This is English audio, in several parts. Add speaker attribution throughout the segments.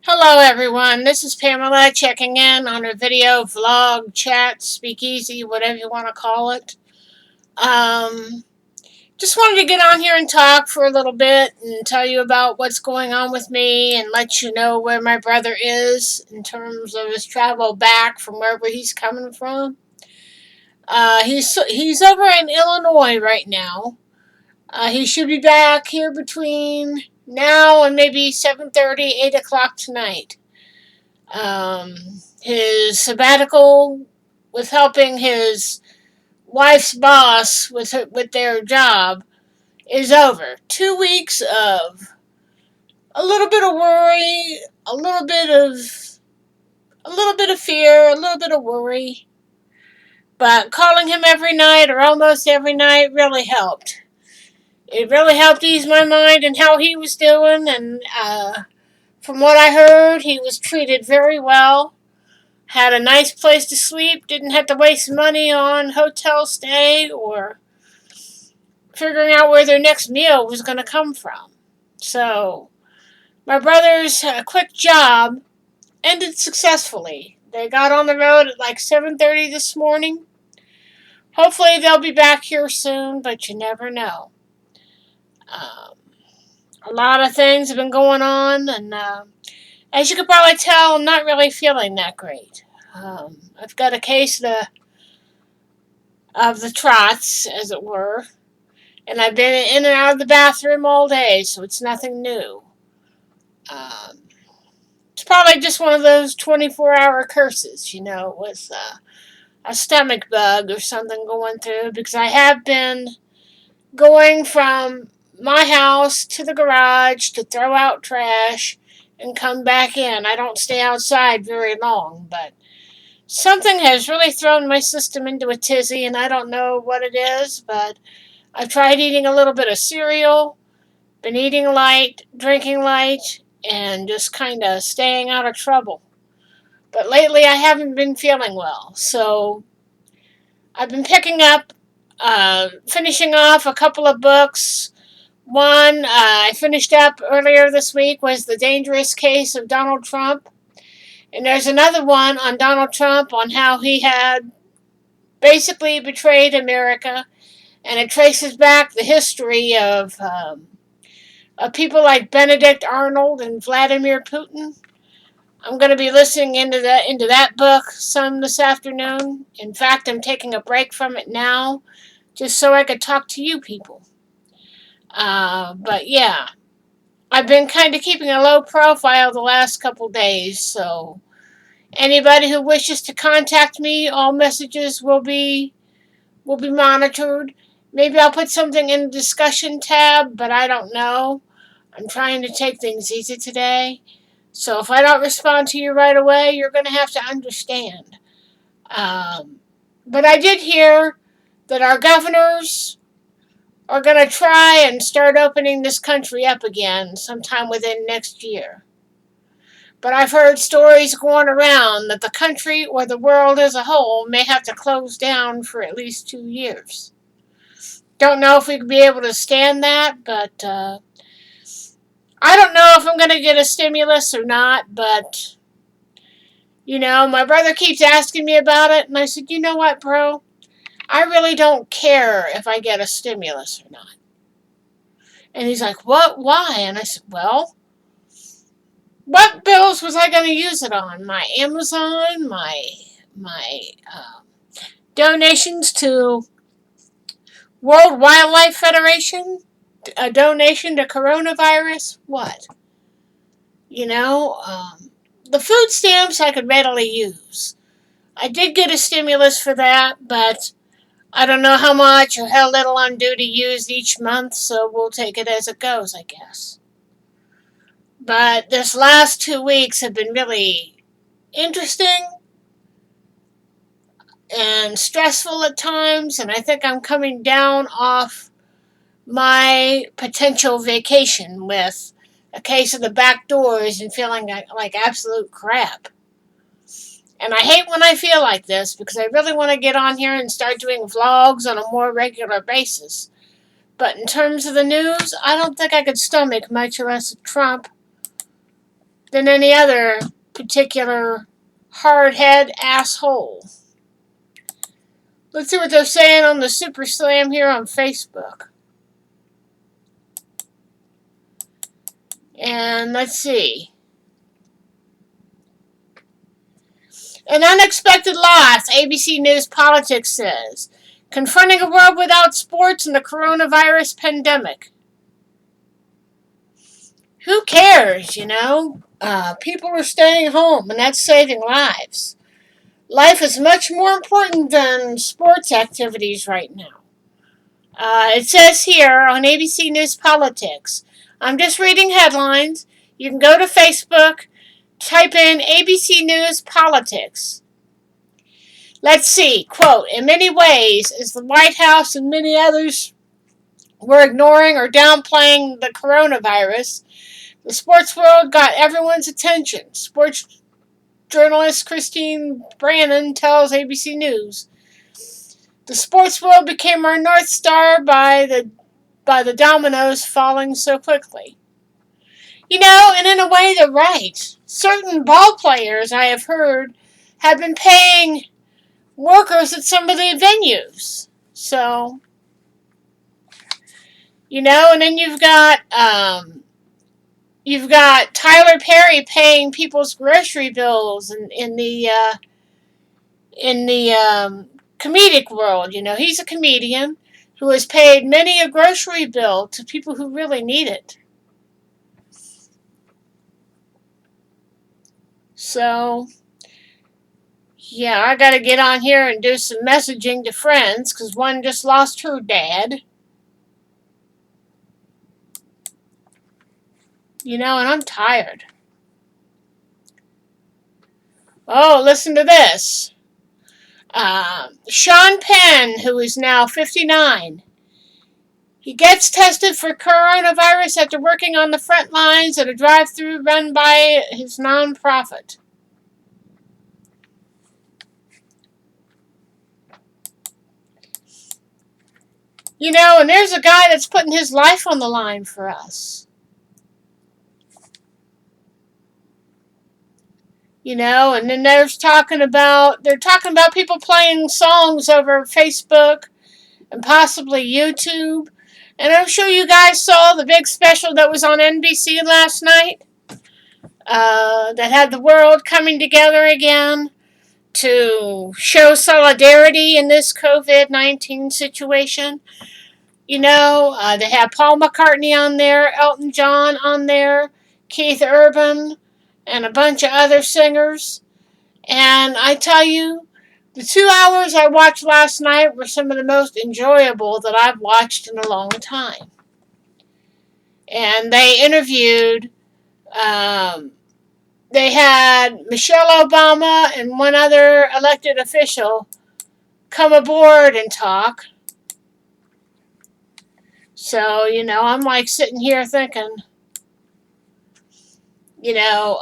Speaker 1: Hello everyone, this is Pamela checking in on a video, vlog, chat, speakeasy, whatever you want to call it. Um, just wanted to get on here and talk for a little bit and tell you about what's going on with me and let you know where my brother is in terms of his travel back from wherever he's coming from. He's over in Illinois right now. He should be back here between now and maybe 7:30, 8 o'clock tonight. Um, his sabbatical with helping his wife's boss with their job is over. 2 weeks of a little bit of worry, a little bit of fear, a little bit of worry. But calling him every night or almost every night really helped. It really helped ease my mind and how he was doing. And from what I heard, he was treated very well. Had a nice place to sleep, didn't have to waste money on hotel stay or figuring out where their next meal was going to come from. So, my brother's quick job ended successfully. They got on the road at like 7:30 this morning. Hopefully they'll be back here soon, but you never know. Um, a lot of things have been going on, and as you could probably tell, I'm not really feeling that great. I've got a case of the trots, as it were. And I've been in and out of the bathroom all day, so it's nothing new. Um, it's probably just one of those 24-hour curses, with a stomach bug or something going through, because I have been going from my house to the garage to throw out trash and come back in. I don't stay outside very long, but something has really thrown my system into a tizzy, and I don't know what it is, but I've tried eating a little bit of cereal, been eating light, drinking light, and just kind of staying out of trouble. But lately I haven't been feeling well, so I've been finishing off a couple of books. One I finished up earlier this week was The Dangerous Case of Donald Trump. And there's another one on Donald Trump on how he had basically betrayed America. And it traces back the history of people like Benedict Arnold and Vladimir Putin. I'm going to be listening into that book some this afternoon. In fact, I'm taking a break from it now, just so I could talk to you people. But yeah, I've been kind of keeping a low profile the last couple days, so anybody who wishes to contact me, all messages will be monitored. Maybe I'll put something in the discussion tab, but I don't know. I'm trying to take things easy today. So if I don't respond to you right away, you're going to have to understand. But I did hear that our governors are going to try and start opening this country up again sometime within next year. But I've heard stories going around that the country or the world as a whole may have to close down for at least 2 years. Don't know if we could be able to stand that, but I don't know if I'm going to get a stimulus or not, but, my brother keeps asking me about it, and I said, you know what, bro? I really don't care if I get a stimulus or not. And he's like, what? Why? And I said, well, what bills was I going to use it on? My Amazon, my donations to World Wildlife Federation, a donation to coronavirus, what? You know, the food stamps I could readily use. I did get a stimulus for that, but I don't know how much or how little I'm due to use each month, so we'll take it as it goes, I guess. But this last 2 weeks have been really interesting and stressful at times, and I think I'm coming down off my potential vacation with a case of the back doors and feeling like absolute crap. And I hate when I feel like this because I really want to get on here and start doing vlogs on a more regular basis. But in terms of the news, I don't think I could stomach much less of Trump. than any other particular hardhead asshole. Let's see what they're saying on the Super Slam here on Facebook. And let's see. An unexpected loss, ABC News Politics says. Confronting a world without sports in the coronavirus pandemic. Who cares, you know? People are staying home, and that's saving lives. Life is much more important than sports activities right now. It says here on ABC News Politics. I'm just reading headlines. You can go to Facebook, type in ABC News Politics. Let's see, quote, in many ways, as the White House and many others were ignoring or downplaying the coronavirus, the sports world got everyone's attention. Sports journalist Christine Brannon tells ABC News. The sports world became our North Star by the dominoes falling so quickly. You know, and in a way they're right. Certain ball players, I have heard, have been paying workers at some of the venues. So, you know, and then you've got Tyler Perry paying people's grocery bills in the comedic world. You know, he's a comedian who has paid many a grocery bill to people who really need it. So, yeah, I gotta get on here and do some messaging to friends, because one just lost her dad. You know, and I'm tired. Oh, listen to this. Sean Penn, who is now 59, he gets tested for coronavirus after working on the front lines at a drive-thru run by his nonprofit. You know, and there's a guy that's putting his life on the line for us. You know, and then they're talking about people playing songs over Facebook and possibly YouTube. And I'm sure you guys saw the big special that was on NBC last night that had the world coming together again to show solidarity in this COVID-19 situation. You know, they have Paul McCartney on there, Elton John on there, Keith Urban, and a bunch of other singers. And I tell you, the 2 hours I watched last night were some of the most enjoyable that I've watched in a long time. And they interviewed, they had Michelle Obama and one other elected official come aboard and talk. So, you know, I'm like sitting here thinking, you know,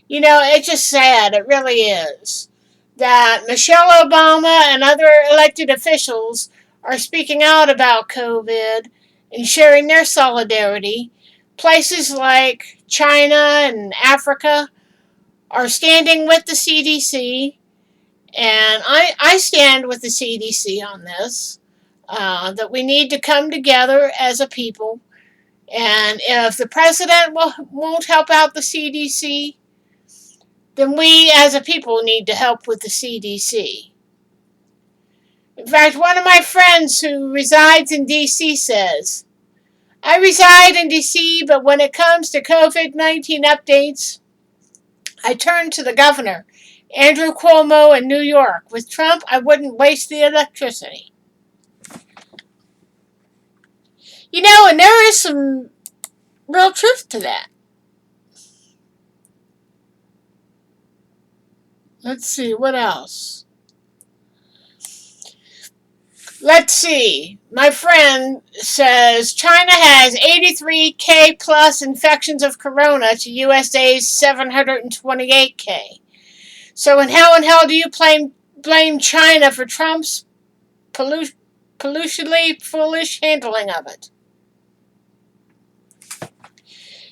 Speaker 1: it's just sad. It really is. That Michelle Obama and other elected officials are speaking out about COVID and sharing their solidarity. Places like China and Africa are standing with the CDC, and I stand with the CDC on this, that we need to come together as a people, and if the president won't help out the CDC, then we as a people need to help with the CDC. In fact, one of my friends who resides in D.C. says, I reside in D.C., but when it comes to COVID-19 updates, I turn to the governor, Andrew Cuomo in New York. With Trump, I wouldn't waste the electricity. You know, and there is some real truth to that. Let's see, what else? Let's see. My friend says China has 83K plus infections of corona to USA's 728K. So how in hell do you blame China for Trump's pollutionally foolish handling of it?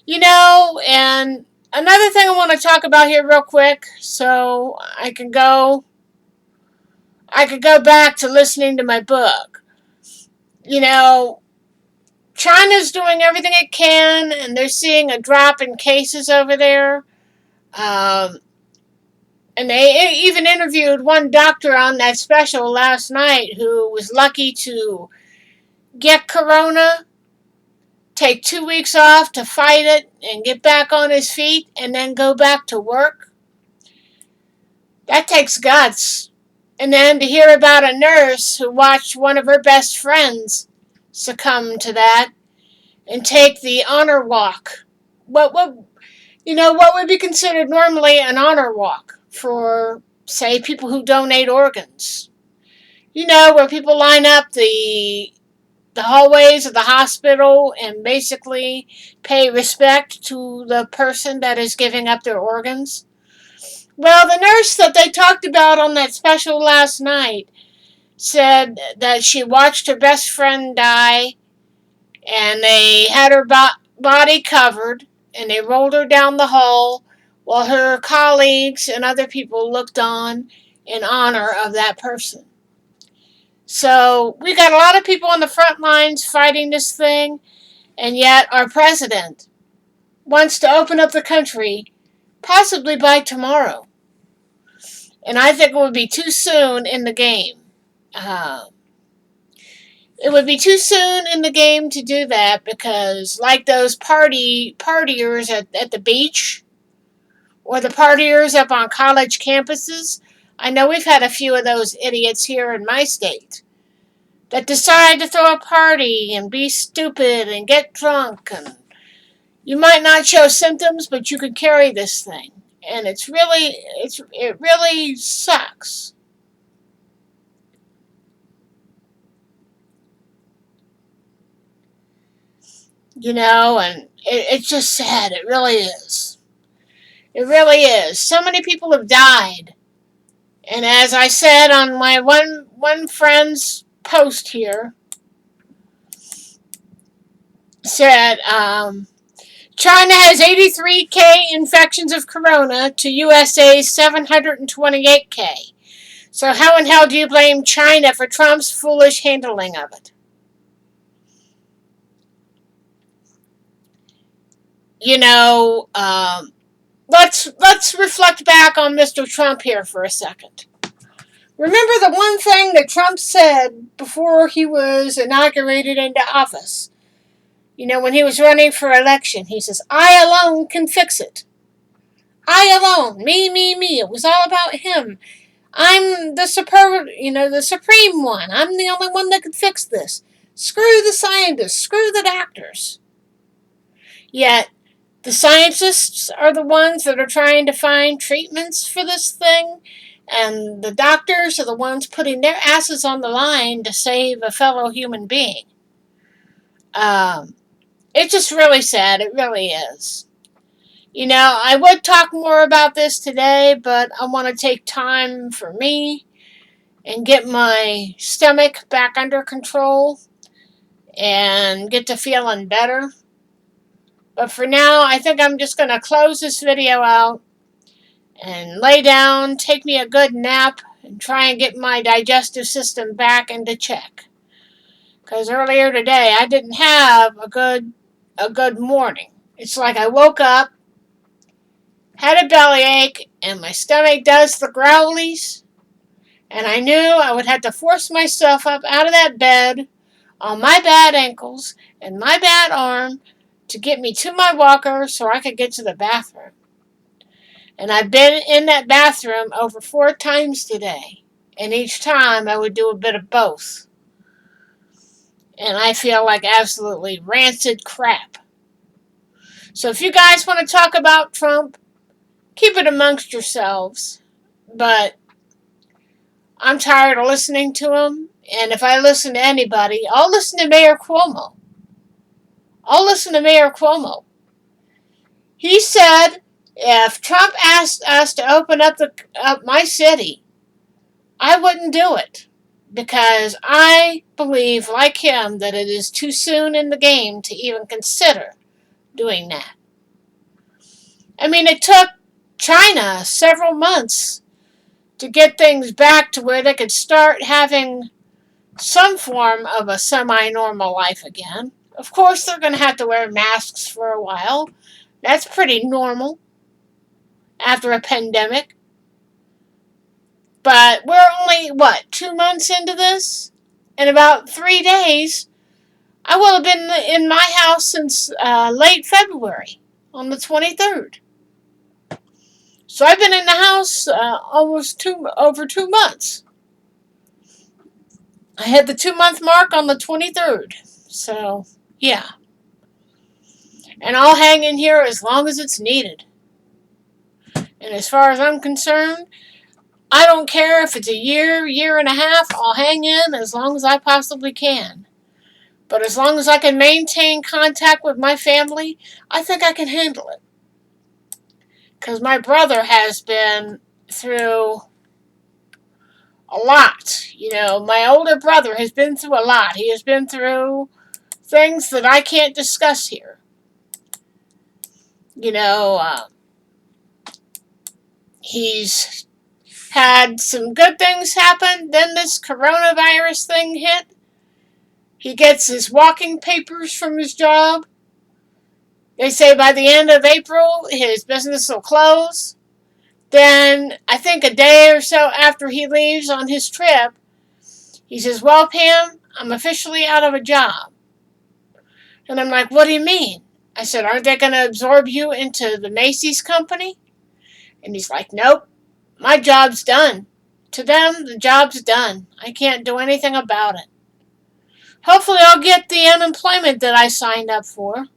Speaker 1: And another thing I want to talk about here real quick, so I could go back to listening to my book. You know, China's doing everything it can, and they're seeing a drop in cases over there. Um, and they even interviewed one doctor on that special last night who was lucky to get corona, take 2 weeks off to fight it, and get back on his feet, and then go back to work. That takes guts. And then to hear about a nurse who watched one of her best friends succumb to that and take the honor walk. What would be considered normally an honor walk for, say, people who donate organs. Where people line up the hallways of the hospital and basically pay respect to the person that is giving up their organs. Well, the nurse that they talked about on that special last night said that she watched her best friend die, and they had her body covered, and they rolled her down the hall while her colleagues and other people looked on in honor of that person. So we got a lot of people on the front lines fighting this thing, and yet our president wants to open up the country possibly by tomorrow. And I think it would be too soon in the game. It would be too soon in the game to do that because, like those partiers at the beach or the partiers up on college campuses, I know we've had a few of those idiots here in my state that decide to throw a party and be stupid and get drunk, and you might not show symptoms, but you could carry this thing, and it really sucks. And it's just sad. It really is. It really is. So many people have died. And as I said on my one friend's post here, said China has 83K infections of corona to USA's 728K. So how in hell do you blame China for Trump's foolish handling of it? Let's reflect back on Mr. Trump here for a second. Remember the one thing that Trump said before he was inaugurated into office? When he was running for election, he says, "I alone can fix it. I alone, me, me, me." It was all about him. I'm the the supreme one. I'm the only one that can fix this. Screw the scientists. Screw the doctors. Yet, the scientists are the ones that are trying to find treatments for this thing, and the doctors are the ones putting their asses on the line to save a fellow human being. It's just really sad. It really is. I would talk more about this today, but I want to take time for me and get my stomach back under control and get to feeling better. But for now, I think I'm just going to close this video out and lay down, take me a good nap, and try and get my digestive system back into check. Because earlier today, I didn't have a good morning. It's like I woke up, had a bellyache, and my stomach does the growlies, and I knew I would have to force myself up out of that bed on my bad ankles and my bad arm to get me to my walker so I could get to the bathroom. And I've been in that bathroom over 4 times today, and each time I would do a bit of both. And I feel like absolutely rancid crap. So if you guys want to talk about Trump, keep it amongst yourselves. But I'm tired of listening to him. And if I listen to anybody, I'll listen to Mayor Cuomo. He said if Trump asked us to open up my city, I wouldn't do it. Because I believe, like him, that it is too soon in the game to even consider doing that. I mean, it took China several months to get things back to where they could start having some form of a semi-normal life again. Of course, they're going to have to wear masks for a while. That's pretty normal after a pandemic. But we're only, 2 months into this? In about 3 days, I will have been in my house since late February on the 23rd. So I've been in the house almost over 2 months. I had the 2 month mark on the 23rd. So, yeah. And I'll hang in here as long as it's needed. And as far as I'm concerned, I don't care if it's a year and a half, I'll hang in as long as I possibly can. But as long as I can maintain contact with my family, I think I can handle it. Because my brother has been through a lot. My older brother has been through a lot. He has been through things that I can't discuss here. He's had some good things happen. Then this coronavirus thing hit. He gets his walking papers from his job. They say by the end of April, his business will close. Then, I think a day or so after he leaves on his trip, he says, "Well, Pam, I'm officially out of a job." And I'm like, "What do you mean?" I said, "Aren't they going to absorb you into the Macy's company?" And he's like, "Nope, my job's done. To them, the job's done. I can't do anything about it. Hopefully I'll get the unemployment that I signed up for.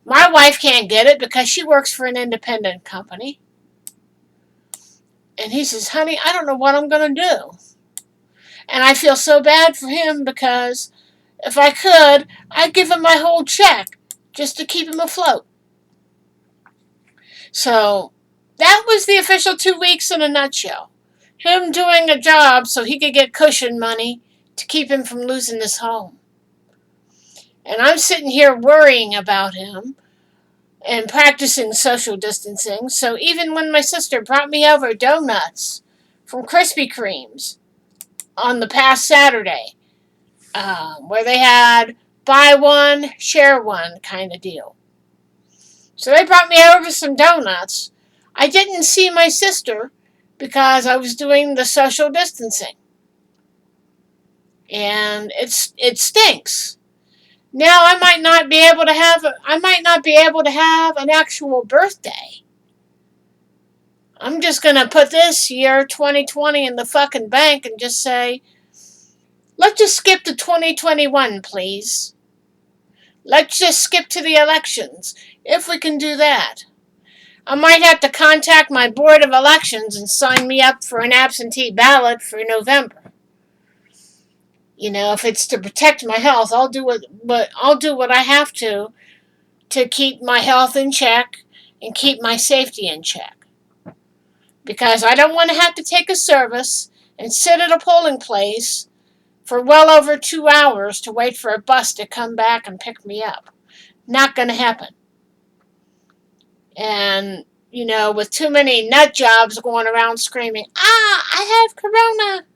Speaker 1: My wife can't get it because she works for an independent company." And he says, "Honey, I don't know what I'm going to do." And I feel so bad for him because if I could, I'd give him my whole check just to keep him afloat. So that was the official 2 weeks in a nutshell. Him doing a job so he could get cushion money to keep him from losing his home. And I'm sitting here worrying about him and practicing social distancing. So even when my sister brought me over donuts from Krispy Kreme's on the past Saturday, where they had buy one, share one kind of deal. So they brought me over some donuts. I didn't see my sister because I was doing the social distancing. And it stinks. Now I might not be able to have an actual birthday. I'm just going to put this year 2020 in the fucking bank and just say, let's just skip to 2021, please. Let's just skip to the elections, if we can do that. I might have to contact my board of elections and sign me up for an absentee ballot for November. If it's to protect my health, I'll do what I have to keep my health in check and keep my safety in check. Because I don't want to have to take a service and sit at a polling place for well over 2 hours to wait for a bus to come back and pick me up. Not going to happen. And, with too many nut jobs going around screaming, I have corona.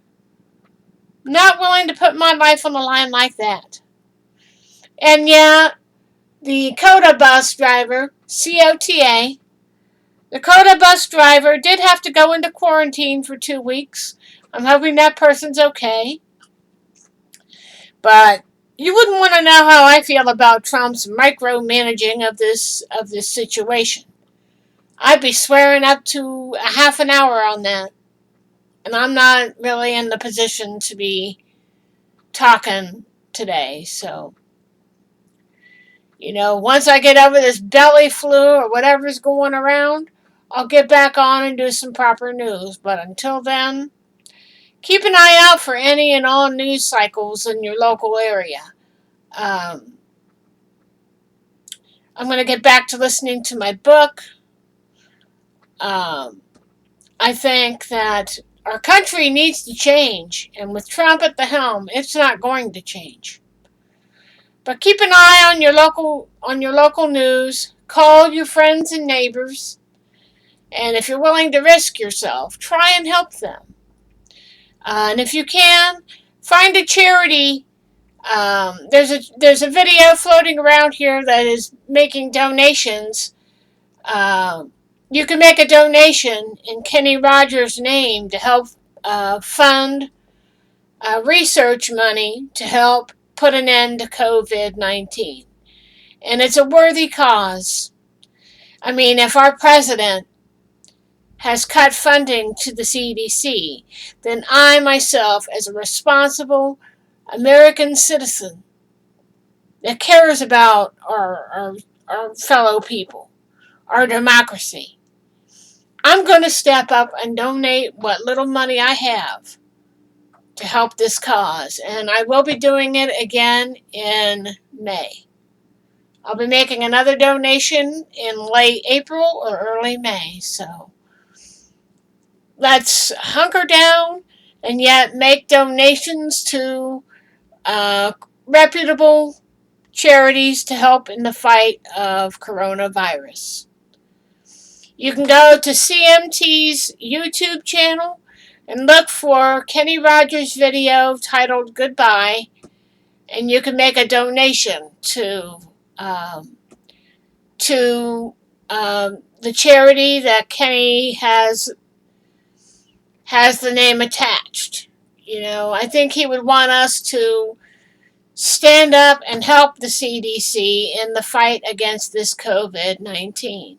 Speaker 1: Not willing to put my life on the line like that. And yeah, the COTA bus driver, COTA, the COTA bus driver did have to go into quarantine for 2 weeks. I'm hoping that person's okay. But you wouldn't want to know how I feel about Trump's micromanaging of this situation. I'd be swearing up to a half an hour on that. And I'm not really in the position to be talking today. So, once I get over this belly flu or whatever's going around, I'll get back on and do some proper news. But until then, keep an eye out for any and all news cycles in your local area. I'm going to get back to listening to my book. I think that our country needs to change, and with Trump at the helm, it's not going to change. But keep an eye on your local news. Call your friends and neighbors. And if you're willing to risk yourself, try and help them. And if you can, find a charity. There's a video floating around here that is making donations. You can make a donation in Kenny Rogers' name to help fund research money to help put an end to COVID-19. And it's a worthy cause. I mean, if our president has cut funding to the CDC, then I myself, as a responsible American citizen that cares about our fellow people, our democracy, I'm going to step up and donate what little money I have to help this cause. And I will be doing it again in May. I'll be making another donation in late April or early May. So let's hunker down and yet make donations to reputable charities to help in the fight of coronavirus. You can go to CMT's YouTube channel and look for Kenny Rogers' video titled Goodbye, and you can make a donation to the charity that Kenny has the name attached. I think he would want us to stand up and help the CDC in the fight against this COVID-19.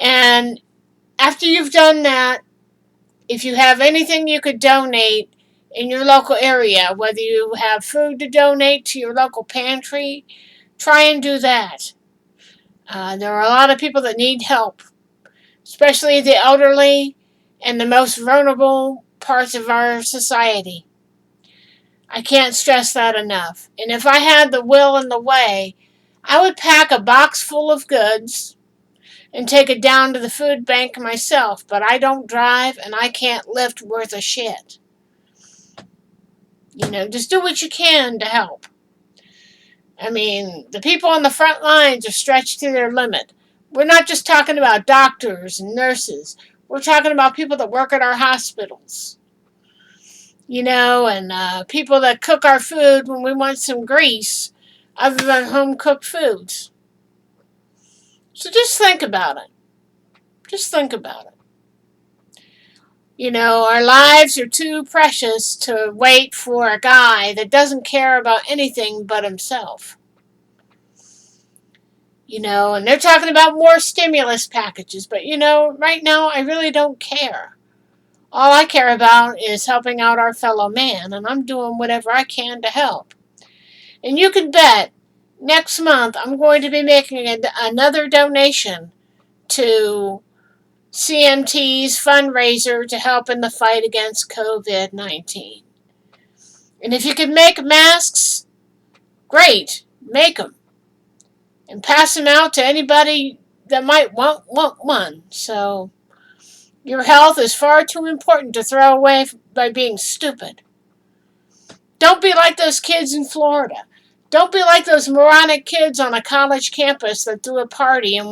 Speaker 1: And after you've done that, if you have anything you could donate in your local area, whether you have food to donate to your local pantry, try and do that. There are a lot of people that need help, especially the elderly and the most vulnerable parts of our society. I can't stress that enough. And if I had the will and the way, I would pack a box full of goods and take it down to the food bank myself. But I don't drive and I can't lift worth a shit. Just do what you can to help. I mean, the people on the front lines are stretched to their limit. We're not just talking about doctors and nurses. We're talking about people that work at our hospitals. And people that cook our food when we want some grease other than home-cooked foods. So just think about it. Just think about it. Our lives are too precious to wait for a guy that doesn't care about anything but himself. And they're talking about more stimulus packages, but right now I really don't care. All I care about is helping out our fellow man, and I'm doing whatever I can to help. And you can bet next month I'm going to be making another donation to CMT's fundraiser to help in the fight against COVID-19. And if you can make masks, great, make them. And pass them out to anybody that might want one. So your health is far too important to throw away by being stupid. Don't be like those kids in Florida. Don't be like those moronic kids on a college campus that threw a party and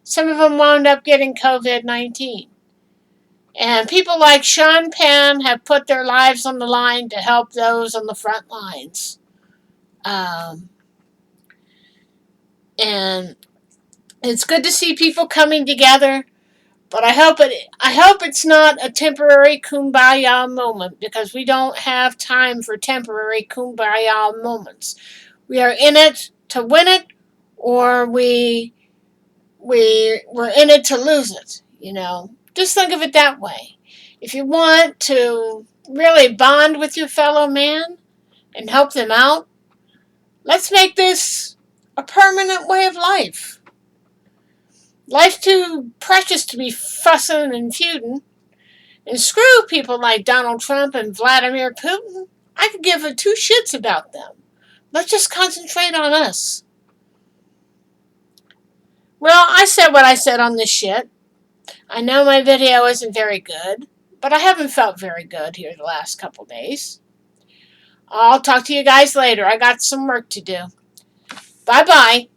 Speaker 1: some of them wound up getting COVID-19. And people like Sean Penn have put their lives on the line to help those on the front lines. And it's good to see people coming together. But I hope it's not a temporary kumbaya moment, because we don't have time for temporary kumbaya moments. We are in it to win it, or we're in it to lose it. Just think of it that way. If you want to really bond with your fellow man and help them out, let's make this a permanent way of life. Life's too precious to be fussing and feuding. And screw people like Donald Trump and Vladimir Putin. I could give a two shits about them. Let's just concentrate on us. Well, I said what I said on this shit. I know my video isn't very good, but I haven't felt very good here the last couple days. I'll talk to you guys later. I got some work to do. Bye-bye.